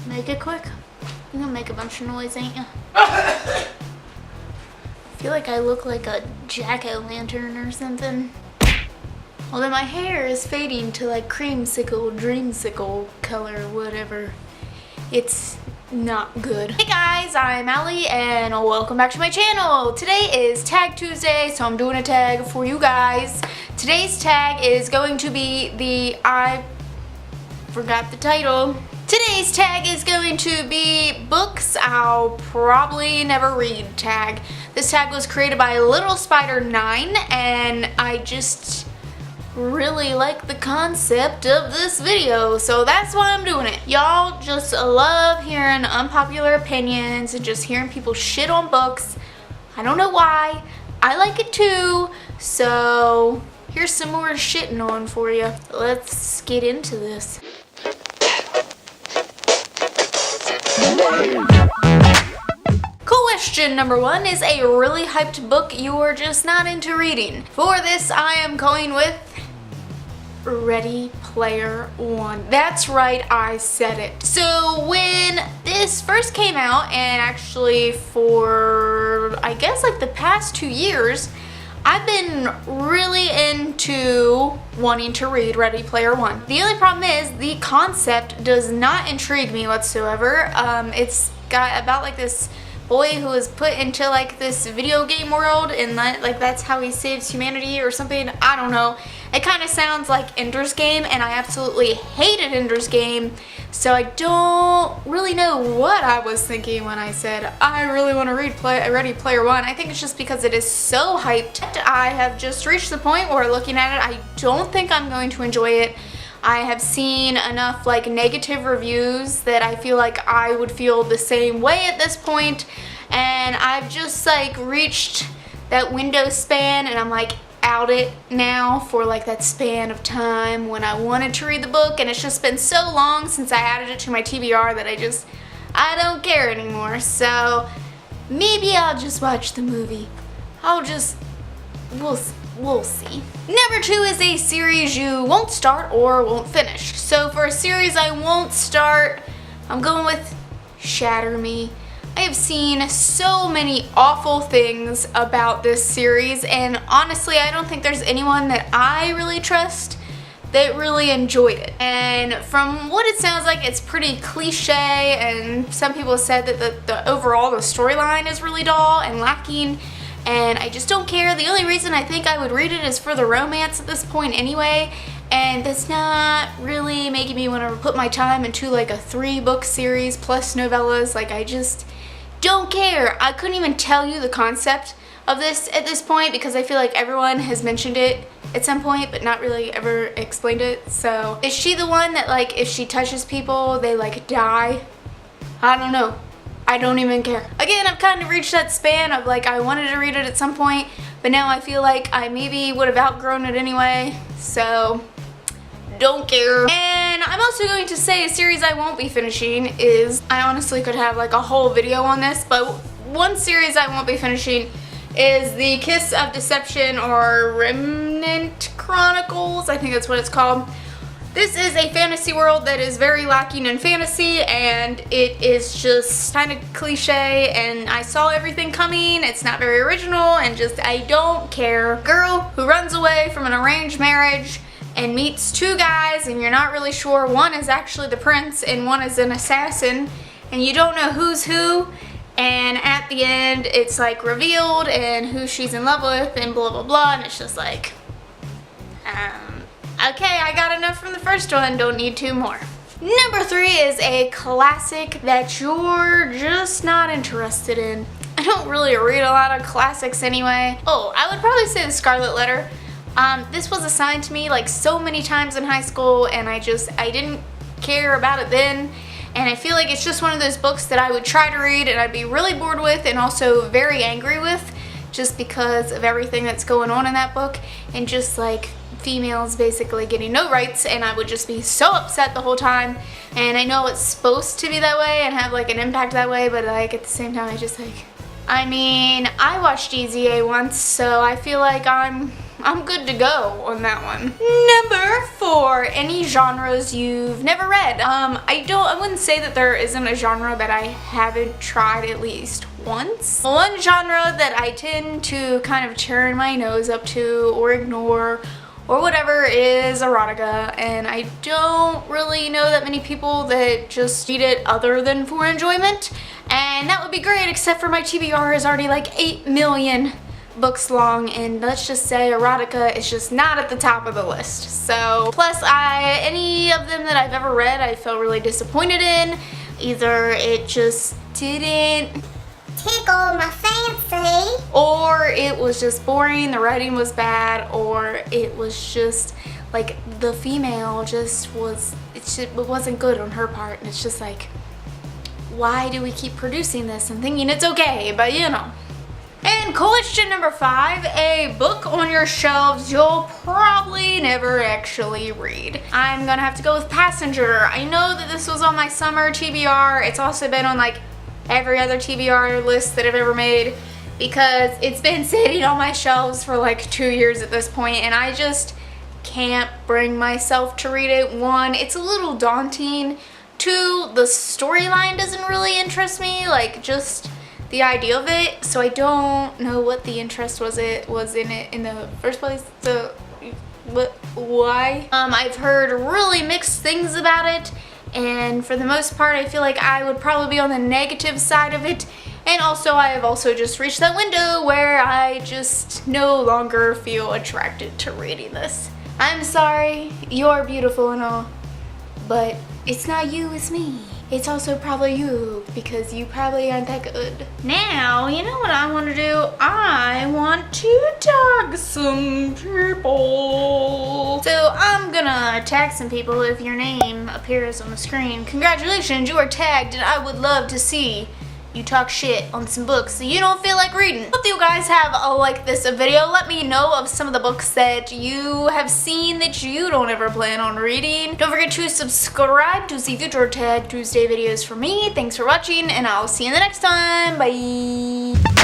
Make it quick. You're gonna make a bunch of noise, ain't you? I feel like I look like a jack-o'-lantern or something. Although my hair is fading to like creamsicle, dreamsicle color, whatever. It's not good. Hey guys, I'm Allie and welcome back to my channel. Today is Tag Tuesday, so I'm doing a tag for you guys. Today's tag is going to be I forgot the title. Today's tag is going to be books I'll probably never read tag. This tag was created by Little Spider 9 and I just really like the concept of this video, so that's why I'm doing it. Y'all just love hearing unpopular opinions and just hearing people shit on books. I don't know why. I like it too, so here's some more shitting on for you. Let's get into this. Question number 1 is a really hyped book you're just not into reading. For this, I am going with Ready Player One. That's right, I said it. So when this first came out, and actually for I guess like the past 2 years, I've been really into wanting to read Ready Player One. The only problem is the concept does not intrigue me whatsoever. It's got about like this boy who is put into like this video game world and that's how he saves humanity or something. I don't know. It kind of sounds like Ender's Game, and I absolutely hated Ender's Game, so I don't really know what I was thinking when I said I really want to read Ready Player One. I think it's just because it is so hyped. I have just reached the point where looking at it, I don't think I'm going to enjoy it. I have seen enough like negative reviews that I feel like I would feel the same way at this point, and I've just like reached that window span and I'm like out it now for like that span of time when I wanted to read the book, and it's just been so long since I added it to my TBR that I don't care anymore. So maybe I'll just watch the movie. We'll see. Number 2 is a series you won't start or won't finish. So for a series I won't start, I'm going with Shatter Me. I have seen so many awful things about this series, and honestly I don't think there's anyone that I really trust that really enjoyed it. And from what it sounds like, it's pretty cliche, and some people said that the overall the storyline is really dull and lacking, and I just don't care. The only reason I think I would read it is for the romance at this point anyway, and that's not really making me want to put my time into like a 3-book series plus novellas. Like, I just don't care. I couldn't even tell you the concept of this at this point because I feel like everyone has mentioned it at some point but not really ever explained it. So is she the one that like if she touches people they like die? I don't know. I don't even care. Again, I've kind of reached that span of like I wanted to read it at some point, but now I feel like I maybe would have outgrown it anyway, so don't care. And I'm also going to say a series I won't be finishing is, I honestly could have like a whole video on this, but one series I won't be finishing is the Kiss of Deception or Remnant Chronicles, I think that's what it's called. This is a fantasy world that is very lacking in fantasy, and it is just kind of cliche, and I saw everything coming. It's not very original, and just I don't care. Girl who runs away from an arranged marriage and meets 2 guys, and you're not really sure one is actually the prince and one is an assassin, and you don't know who's who, and at the end it's like revealed and who she's in love with and blah blah blah, and it's just like okay, I got enough from the first one, don't need 2 more. Number 3 is a classic that you're just not interested in. I don't really read a lot of classics anyway. Oh, I would probably say The Scarlet Letter. This was assigned to me like so many times in high school, and I didn't care about it then, and I feel like it's just one of those books that I would try to read and I'd be really bored with and also very angry with just because of everything that's going on in that book, and just like females basically getting no rights, and I would just be so upset the whole time. And I know it's supposed to be that way and have like an impact that way, but like at the same time I just like, I mean, I watched EZA once, so I feel like I'm I'm good to go on that one. Number 4, any genres you've never read. I wouldn't say that there isn't a genre that I haven't tried at least once. One genre that I tend to kind of turn my nose up to or ignore or whatever is erotica, and I don't really know that many people that just read it other than for enjoyment, and that would be great, except for my TBR is already like 8 million books long, and let's just say erotica is just not at the top of the list. So plus any of them that I've ever read I felt really disappointed in. Either it just didn't tickle my fancy, or it was just boring, the writing was bad, or it was just like the female just it wasn't good on her part, and it's just like, why do we keep producing this and thinking it's okay? But you know. And question number 5, a book on your shelves you'll probably never actually read. I'm gonna have to go with Passenger. I know that this was on my summer TBR. It's also been on like every other TBR list that I've ever made, because it's been sitting on my shelves for like 2 years at this point, and I just can't bring myself to read it. 1, it's a little daunting. 2, the storyline doesn't really interest me, like just the idea of it, so I don't know what the interest was in it in the first place. So why? I've heard really mixed things about it, and for the most part I feel like I would probably be on the negative side of it, and also I have also just reached that window where I just no longer feel attracted to reading this. I'm sorry, you're beautiful and all, but it's not you, it's me. It's also probably you, because you probably aren't that good. Now, you know what I want to do? I want to tag some people. So I'm gonna tag some people if your name appears on the screen. Congratulations, you are tagged, and I would love to see you talk shit on some books that you don't feel like reading. Hope you guys have liked this video. Let me know of some of the books that you have seen that you don't ever plan on reading. Don't forget to subscribe to see future Tag Tuesday videos from me. Thanks for watching, and I'll see you in the next time. Bye.